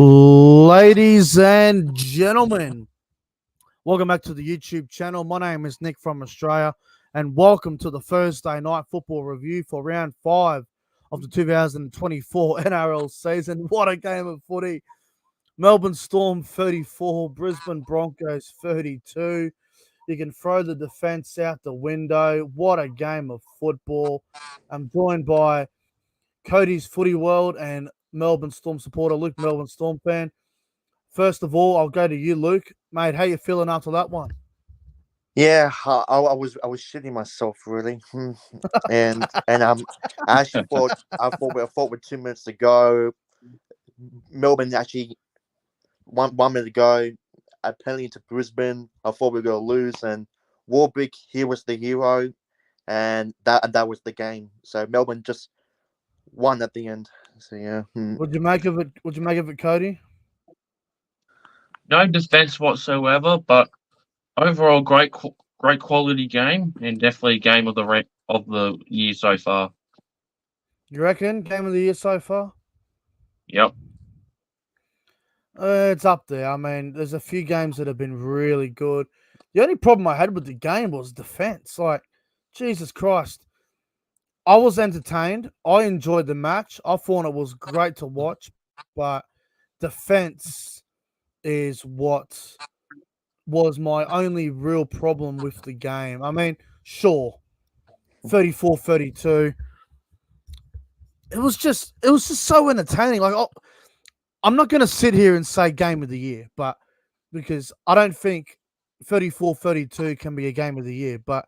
Ladies and gentlemen, welcome back to the YouTube channel. My name is Nick from Australia, and welcome to the Thursday night football review for round 5 of the 2024 NRL season. What a game of footy! Melbourne Storm 34, Brisbane Broncos 32. You can throw the defense out the window. What a game of football. I'm joined by Cody's Footy World and Melbourne Storm supporter, Luke, Melbourne Storm fan. First of all, I'll go to you, Luke. Mate, how you feeling after that one? Yeah, I was shitting myself really, and I actually thought with 2 minutes to go, Melbourne actually one minute ago, a penalty to Brisbane. I thought we were gonna lose, and Warwick, he was the hero, and that was the game. So Melbourne just won at the end. So yeah. What'd you make of it? What'd you make of it, Cody? No defense whatsoever, but overall great quality game and definitely game of the year so far. You reckon game of the year so far? Yep. It's up there. I mean, there's a few games that have been really good. The only problem I had with the game was defense. Like, Jesus Christ. I was entertained. I enjoyed the match. I thought it was great to watch, but defense is what was my only real problem with the game. I mean, sure, 34-32. It was just so entertaining. Like, I'm not going to sit here and say game of the year, but because I don't think 34-32 can be a game of the year, but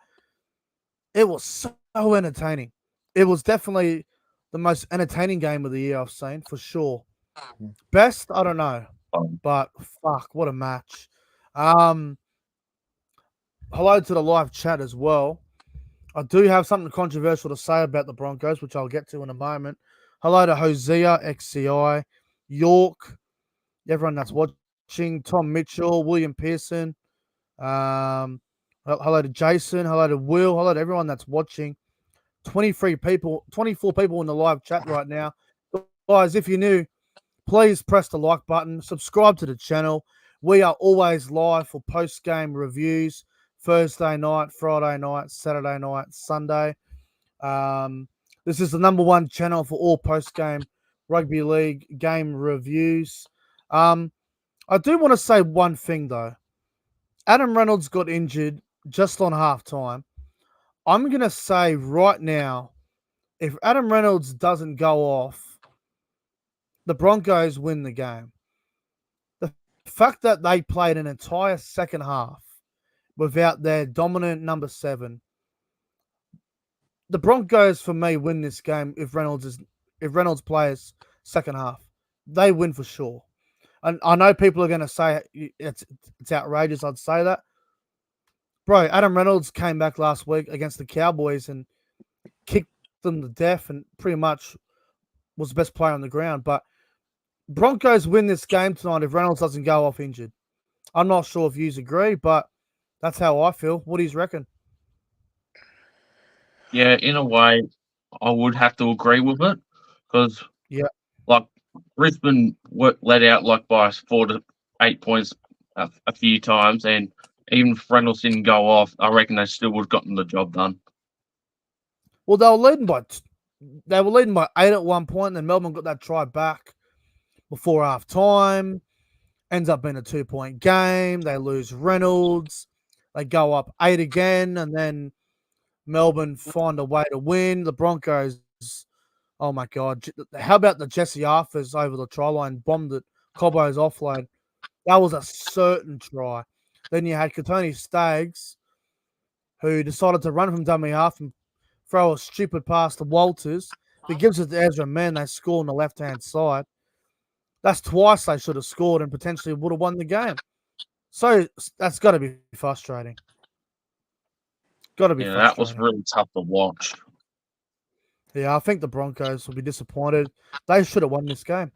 it was so entertaining. It was definitely the most entertaining game of the year I've seen, for sure. Best, I don't know, but fuck, what a match. Hello to the live chat as well. I do have something controversial to say about the Broncos, which I'll get to in a moment. Hello to Hosea, XCI, York, everyone that's watching, Tom Mitchell, William Pearson. Hello to Jason. Hello to Will. Hello to everyone that's watching. 24 people in the live chat right now. Guys, if you're new, please press the like button. Subscribe to the channel. We are always live for post-game reviews. Thursday night, Friday night, Saturday night, Sunday. This is the #1 channel for all post-game rugby league game reviews. I do want to say one thing, though. Adam Reynolds got injured just on halftime. I'm going to say right now, if Adam Reynolds doesn't go off, the Broncos win the game. The fact that they played an entire second half without their dominant number 7, the Broncos for me win this game if Reynolds plays second half. They win for sure. And I know people are going to say it's outrageous. I'd say that. Bro, Adam Reynolds came back last week against the Cowboys and kicked them to death and pretty much was the best player on the ground. But Broncos win this game tonight if Reynolds doesn't go off injured. I'm not sure if you agree, but that's how I feel. What do you reckon? Yeah, in a way, I would have to agree with it because, like Brisbane were let out like by 4 to 8 points a few times, and even if Reynolds didn't go off, I reckon they still would have gotten the job done. Well, they were leading by 8 at one point, and then Melbourne got that try back before half time. Ends up being a 2-point game. They lose Reynolds. They go up 8 again, and then Melbourne find a way to win. The Broncos, oh my God. How about the Jesse Arthurs over the try line, bombed it, Cobbo's offload. That was a certain try. Then you had Katoni Staggs, who decided to run from dummy half and throw a stupid pass to Walters. If he gives it to Ezra Mann, they score on the left-hand side. That's twice they should have scored and potentially would have won the game. So that's got to be frustrating. Got to be frustrating. That was really tough to watch. Yeah, I think the Broncos will be disappointed. They should have won this game,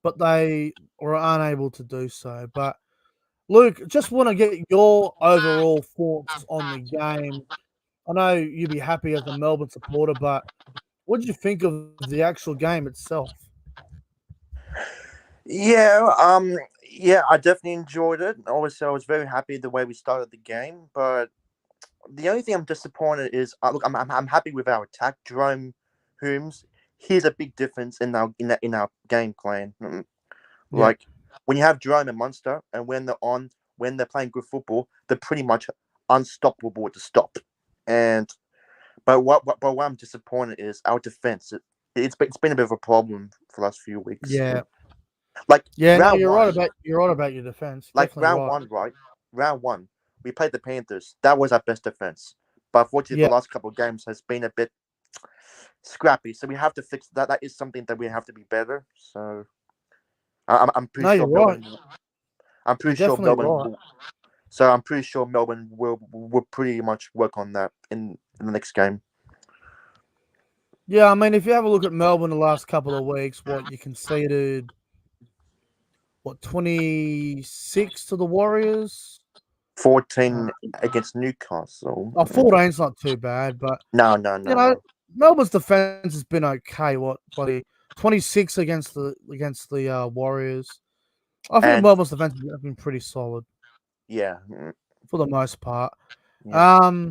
but they were unable to do so. But Luke, just want to get your overall thoughts on the game. I know you'd be happy as a Melbourne supporter, but what did you think of the actual game itself? Yeah, I definitely enjoyed it. Obviously, I was very happy the way we started the game, but the only thing I'm disappointed is look, I'm happy with our attack. Jerome Holmes, here's a big difference in our game plan. Yeah. Like when you have Jerome and Munster, and when they're playing good football, they're pretty much unstoppable to stop. And but what I'm disappointed is our defense. It's been a bit of a problem for the last few weeks. Yeah. Like Yeah, no, round one, you're right about your defense. like Definitely round right. one, right? Round one, we played the Panthers. That was our best defense. But unfortunately, Yeah. the last couple of games has been a bit scrappy. So we have to fix that. That is something that we have to be better. So I'm pretty No, you're sure right. Melbourne. I'm You're pretty sure definitely Melbourne. right. So I'm pretty sure Melbourne will pretty much work on that in the next game. Yeah, I mean, if you have a look at Melbourne the last couple of weeks, what you conceded, 26 to the Warriors? 14 against Newcastle. 14's not too bad, but No, no, you no, know, no. Melbourne's defense has been okay. What, buddy? 26 against the Warriors. I think And Melbourne's defense has been pretty solid yeah, for the most part. yeah.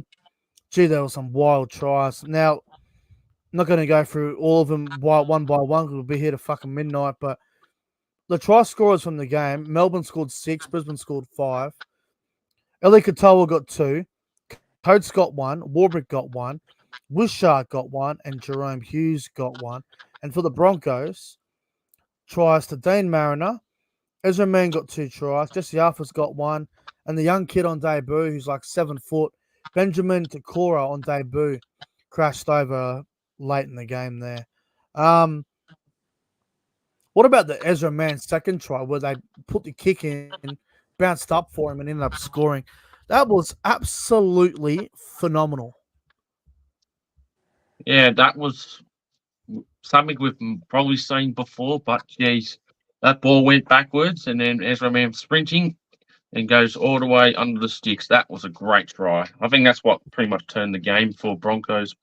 Gee, there were some wild tries. Now, I'm not going to go through all of them one by one because we'll be here to fucking midnight. But the try scorers from the game: Melbourne scored 6, Brisbane scored 5. Eli Katoa got 2, Coates got 1, Warbrick got 1, Wishart got 1, and Jerome Hughes got 1. And for the Broncos, tries to Dane Mariner, Ezra Mann got 2 tries, Jesse Arthur's got 1, and the young kid on debut, who's like 7 foot, Benjamin Takora on debut, crashed over late in the game there. What about the Ezra Mann second try where they put the kick in, bounced up for him, and ended up scoring? That was absolutely phenomenal. Yeah, that was something we've probably seen before, but geez, that ball went backwards and then Ezra Mann sprinting and goes all the way under the sticks. That was a great try. I think that's what pretty much turned the game for Broncos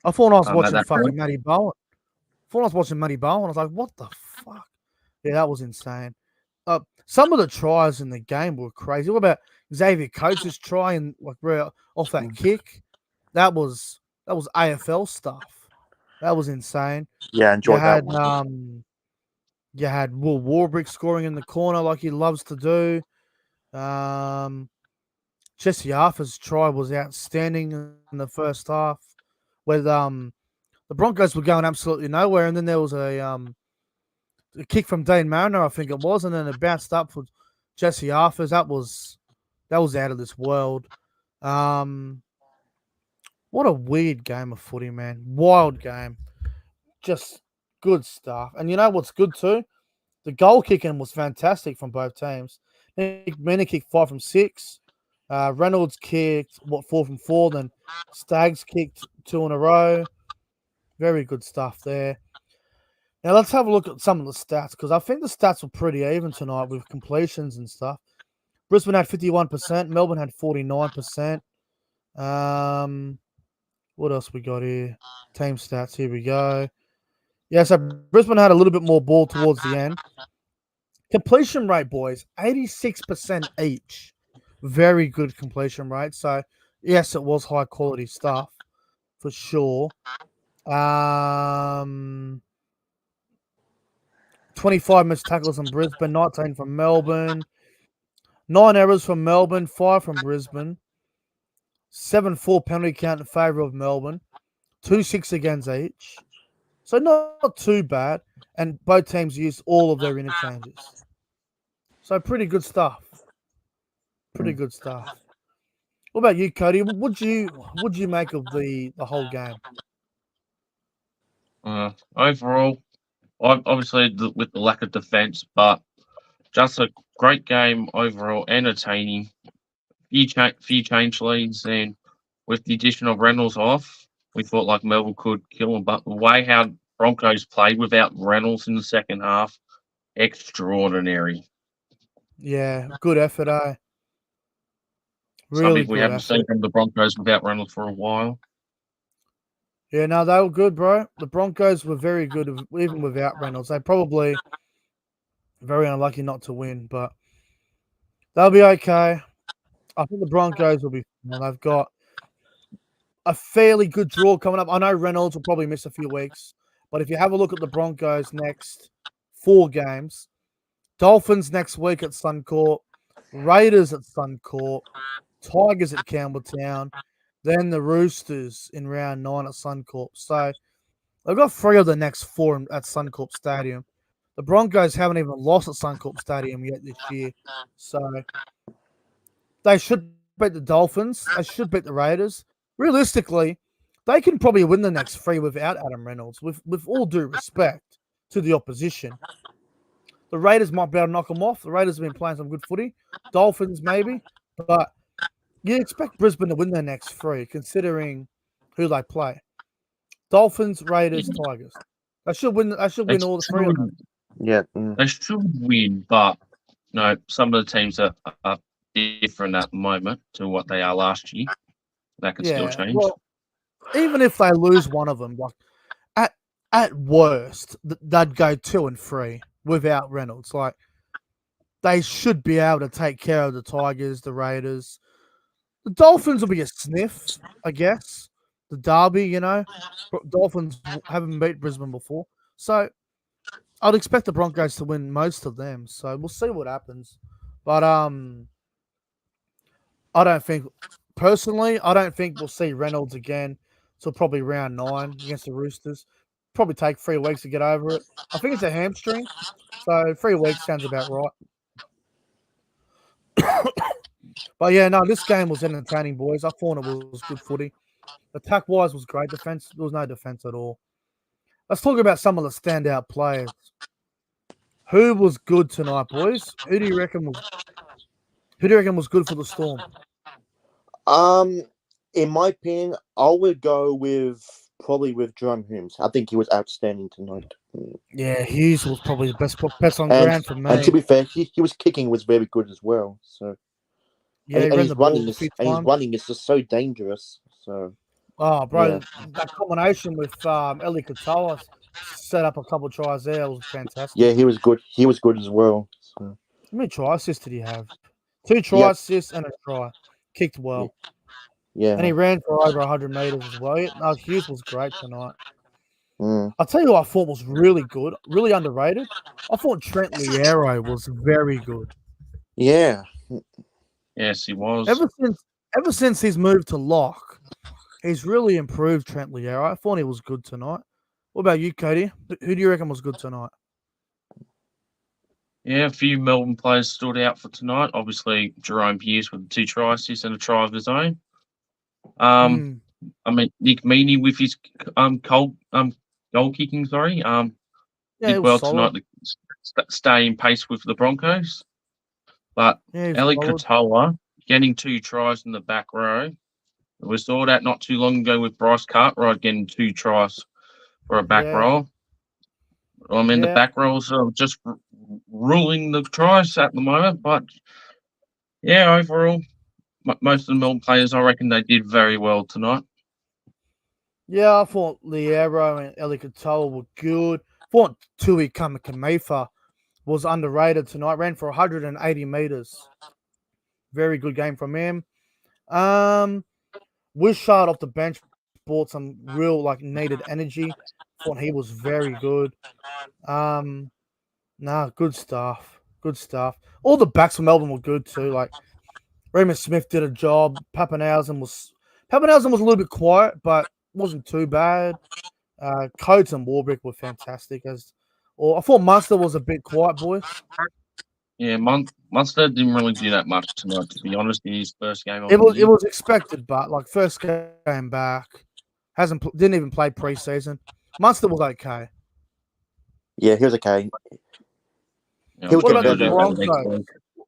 I thought I was at watching that fucking point. Matty Bowen. I thought I was watching Matty Bowen. I was like, what the fuck? Yeah, that was insane. Some of the tries in the game were crazy. What about Xavier Coates' try and like off that kick? That was AFL stuff. That was insane. Yeah, I You enjoyed that had one. you had Will Warbrick scoring in the corner like he loves to do. Jesse Arthur's try was outstanding in the first half, where the Broncos were going absolutely nowhere, and then there was a kick from Dane Mariner, I think it was, and then it bounced up for Jesse Arthurs. That was out of this world. What a weird game of footy, man. Wild game. Just good stuff. And you know what's good too? The goal kicking was fantastic from both teams. Nick Mena kicked 5 from 6. Reynolds kicked 4 from 4. Then Staggs kicked 2 in a row. Very good stuff there. Now let's have a look at some of the stats because I think the stats were pretty even tonight with completions and stuff. Brisbane had 51%. Melbourne had 49%. What else we got here? Team stats. Here we go. Yeah, so Brisbane had a little bit more ball towards the end. Completion rate, boys, 86% each. Very good completion rate. So, yes, it was high quality stuff for sure. 25 missed tackles from Brisbane, 19 from Melbourne, 9 errors from Melbourne, 5 from Brisbane, 7-4 penalty count in favour of Melbourne, 2-6 against each. So not too bad. And both teams used all of their interchanges. So pretty good stuff. Pretty good stuff. What about you, Cody? What'd you make of the whole game? Overall, obviously with the lack of defence, but just a great game overall, entertaining. Few change leads, and with the addition of Reynolds off, we thought like Melbourne could kill them. But the way how Broncos played without Reynolds in the second half, extraordinary. Yeah, good effort, eh? Really Something we good haven't effort. seen from the Broncos without Reynolds for a while. Yeah, no, they were good, bro. The Broncos were very good, even without Reynolds. They probably Very unlucky not to win, but they'll be okay. I think the Broncos will be fine. They've got a fairly good draw coming up. I know Reynolds will probably miss a few weeks, but if you have a look at the Broncos' next 4 games, Dolphins next week at Suncorp, Raiders at Suncorp, Tigers at Campbelltown, then the Roosters in round 9 at Suncorp. So they've got 3 of the next 4 at Suncorp Stadium. The Broncos haven't even lost at Suncorp Stadium yet this year. So they should beat the Dolphins. They should beat the Raiders. Realistically, they can probably win the next 3 without Adam Reynolds, with all due respect to the opposition. The Raiders might be able to knock them off. The Raiders have been playing some good footy. Dolphins maybe. But you expect Brisbane to win their next 3, considering who they play. Dolphins, Raiders, Tigers. They should win all the 3 of them. Yeah. They should win, but some of the teams are different at the moment to what they are last year. That could still change. Well, even if they lose one of them, like at worst, they'd go 2 and 3 without Reynolds. Like, they should be able to take care of the Tigers, the Raiders. The Dolphins will be a sniff, I guess. The derby, Dolphins haven't beat Brisbane before. So I'd expect the Broncos to win most of them. So we'll see what happens. But I don't think we'll see Reynolds again till probably round 9 against the Roosters. Probably take 3 weeks to get over it. I think it's a hamstring. So 3 weeks sounds about right. But yeah, no, this game was entertaining, boys. I thought it was good footy. Attack-wise was great. Defense, there was no defense at all. Let's talk about some of the standout players. Who was good tonight, boys? Who do you reckon was good for the Storm? In my opinion, I would go probably with Jerome Holmes. I think he was outstanding tonight. Yeah, Hughes was probably the best on ground for me. And to be fair, he was kicking was very good as well. So yeah, and his running is just so dangerous. So bro, that combination with Eli Katoa set up a couple of tries there. It was fantastic. Yeah, he was good. He was good as well. So. How many try assists did he have? 2 try assists and a try. Kicked well. Yeah. And he ran for over 100 meters as well. No, Hughes was great tonight. I'll tell you who I thought was really good, really underrated. I thought Trent Liero was very good. Yeah. Yes, he was. Ever since he's moved to lock, he's really improved, Trent Liero. I thought he was good tonight. What about you, Cody? Who do you reckon was good tonight? Yeah, a few Melbourne players stood out for tonight. Obviously, Jerome Hughes with 2 try assists and a try of his own. I mean, Nick Meaney with his goal kicking. Sorry, did well tonight to stay in pace with the Broncos. But Eli Katoa getting 2 tries in the back row. We saw that not too long ago with Bryce Cartwright getting 2 tries for a back row. I mean, the back rows are just ruling the tries at the moment. But yeah, overall, most of the Melbourne players, I reckon they did very well tonight. Yeah, I thought Liero and Eli Katoa were good. I thought Tui Kamikamifa was underrated tonight. Ran for 180 meters. Very good game from him. Wishart off the bench brought some real needed energy. Thought he was very good. Good stuff. Good stuff. All the backs from Melbourne were good too. Like Raymond Smith did a job. Pappenhausen was a little bit quiet, but wasn't too bad. Coates and Warbrick were fantastic. I thought Munster was a bit quiet, boys. Yeah, Munster didn't really do that much tonight, to be honest, in his first game. It was expected, but first game back, didn't even play preseason. Munster was okay. Yeah, he was okay. Yeah, what about the Broncos?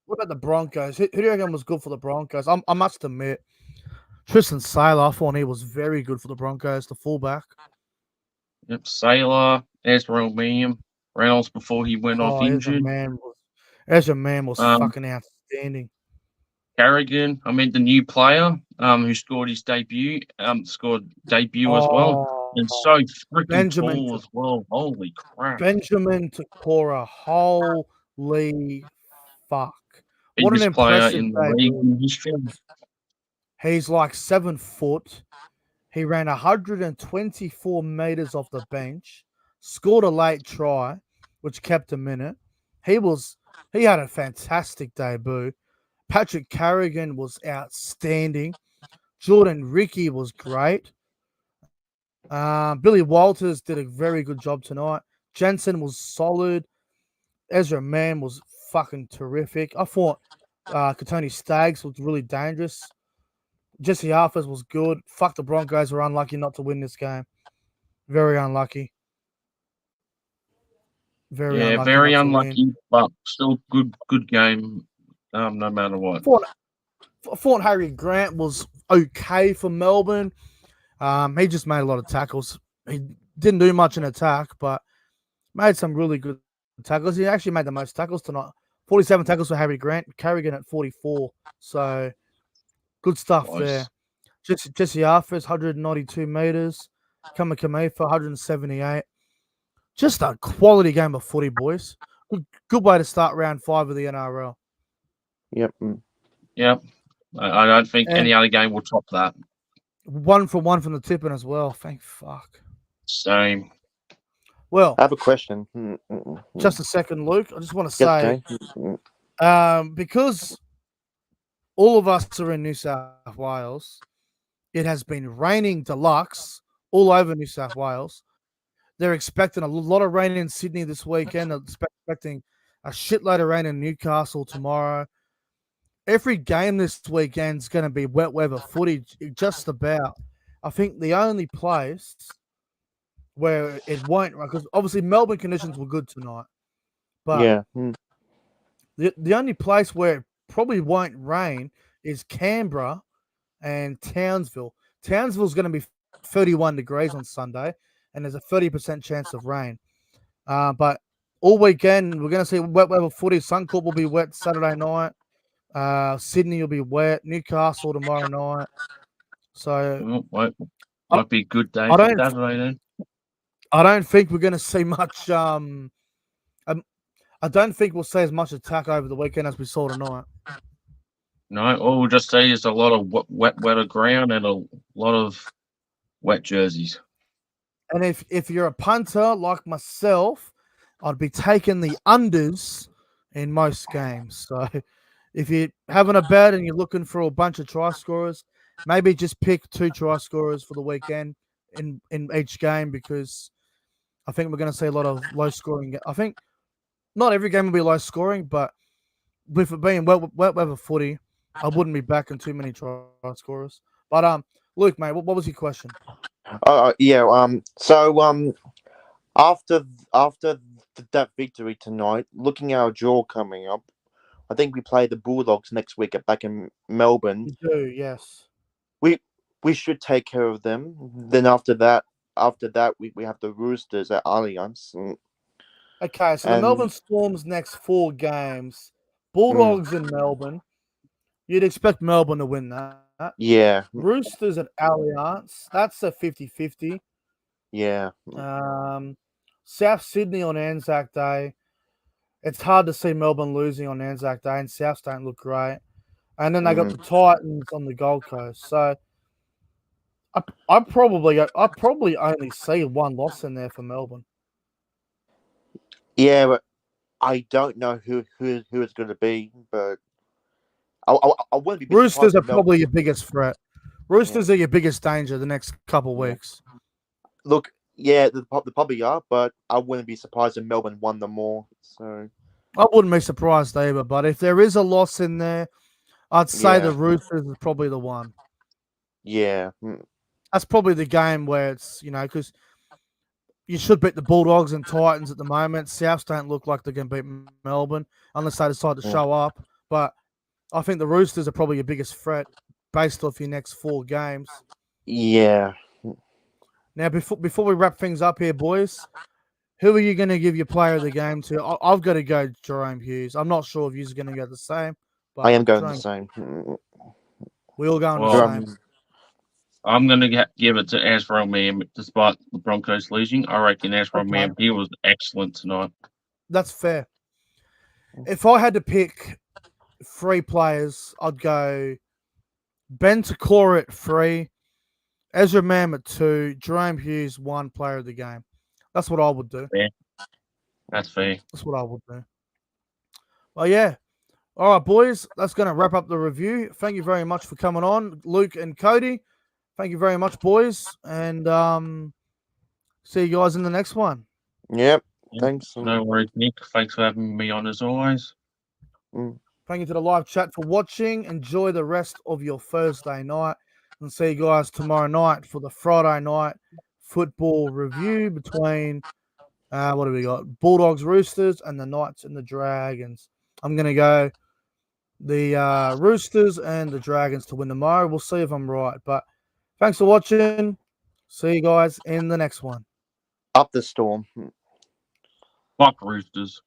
What about the Broncos? Who do you reckon was good for the Broncos? I must admit, Tristan Saylor, I thought he was very good for the Broncos, the fullback. Yep, Saylor, Ezra William, Reynolds before he went off injured. Ezra Man was fucking outstanding. Carrigan, the new player who scored his debut, as well. And so freaking tall as well. Holy crap. Benjamin Takora, fuck. What an Biggest player impressive in the league debut. in history. He's like 7 foot. He ran 124 meters off the bench, scored a late try, which kept him in it. He had a fantastic debut. Patrick Carrigan was outstanding. Jordan Ricky was great. Billy Walters did a very good job tonight. Jensen was solid. Ezra Mann was fucking terrific. I thought Katoni Staggs was really dangerous. Jesse Arthurs was good. Fuck, the Broncos were unlucky not to win this game. Very unlucky. Very Yeah, unlucky very not to win. unlucky, but still good game. No matter what. I thought Harry Grant was okay for Melbourne. He just made a lot of tackles. He didn't do much in attack, but made some really good tackles. He actually made the most tackles tonight. 47 tackles for Harry Grant. Carrigan at 44. So good stuff there. Jesse Arthurs, 192 meters. Kamikame for 178. Just a quality game of footy, boys. Good way to start round 5 of the NRL. Yep. Yep. I don't think any other game will top that. 1 for 1 from the tipping as well. Thank fuck. Same. Well, I have a question. Just a second, Luke. I just want to say, because all of us are in New South Wales, it has been raining deluxe all over New South Wales. They're expecting a lot of rain in Sydney this weekend. They're expecting a shitload of rain in Newcastle tomorrow. Every game this weekend is going to be wet weather footage, just about. I think the only place where it won't, because obviously Melbourne conditions were good tonight, but the only place where it probably won't rain is Canberra and Townsville. Townsville's going to be 31 degrees on Sunday, and there's a 30% chance of rain. But all weekend, we're going to see wet weather footage. Suncorp will be wet Saturday night. Sydney will be wet. Newcastle tomorrow night. So might be a good day for Saturday then. I don't think we're going to see much. I don't think we'll see as much attack over the weekend as we saw tonight. No, all we'll just see is a lot of wetter ground and a lot of wet jerseys. And if you're a punter like myself, I'd be taking the unders in most games. So if you're having a bet and you're looking for a bunch of try scorers, maybe just pick 2 try scorers for the weekend in each game, because I think we're going to see a lot of low scoring. I think not every game will be low scoring, but with it being wet weather footy, I wouldn't be backing too many try scorers. But Luke, mate, what was your question? So after that victory tonight, looking at our draw coming up, I think we play the Bulldogs next week back in Melbourne. You do, yes. We should take care of them. Then after that, we have the Roosters at Allianz. Okay, so the Melbourne Storm's next 4 games, Bulldogs in Melbourne. You'd expect Melbourne to win that. Yeah. Roosters at Allianz. That's a 50-50. Yeah. South Sydney on Anzac Day. It's hard to see Melbourne losing on Anzac Day, and Souths don't look great. And then they got the Titans on the Gold Coast. So I probably only see 1 loss in there for Melbourne. Yeah, but I don't know who it's going to be, but I wouldn't be. Roosters are probably your biggest threat. Roosters are your biggest danger the next couple of weeks. Look, yeah, they probably are, but I wouldn't be surprised if Melbourne won them more. So I wouldn't be surprised either. But if there is a loss in there, I'd say the Roosters is probably the one. Yeah, that's probably the game where it's, because you should beat the Bulldogs and Titans at the moment. Souths don't look like they're going to beat Melbourne unless they decide to show up. But I think the Roosters are probably your biggest threat based off your next 4 games. Yeah. Now, before we wrap things up here, boys, who are you going to give your player of the game to? I've got to go Jerome Hughes. I'm not sure if you're going to go the same. But I am going the same. We all going the same. I'm going to give it to Asphalt Man, despite the Broncos losing. I reckon Asphalt Man, he was excellent tonight. That's fair. if I had to pick 3 players, I'd go Ben Takora at 3, Ezra Mam at 2, Jerome Hughes 1 player of the game. That's what I would do. Yeah, that's fair. That's what I would do. Well, yeah. All right, boys. That's going to wrap up the review. Thank you very much for coming on, Luke and Cody. Thank you very much, boys. And see you guys in the next one. Yep. Thanks. No worries, Nick. Thanks for having me on as always. Thank you to the live chat for watching. Enjoy the rest of your Thursday night. And see you guys tomorrow night for the Friday night football review between, what do we got? Bulldogs, Roosters, and the Knights and the Dragons. I'm going to go the Roosters and the Dragons to win tomorrow. We'll see if I'm right. But thanks for watching. See you guys in the next one. Up the storm. Fuck Roosters.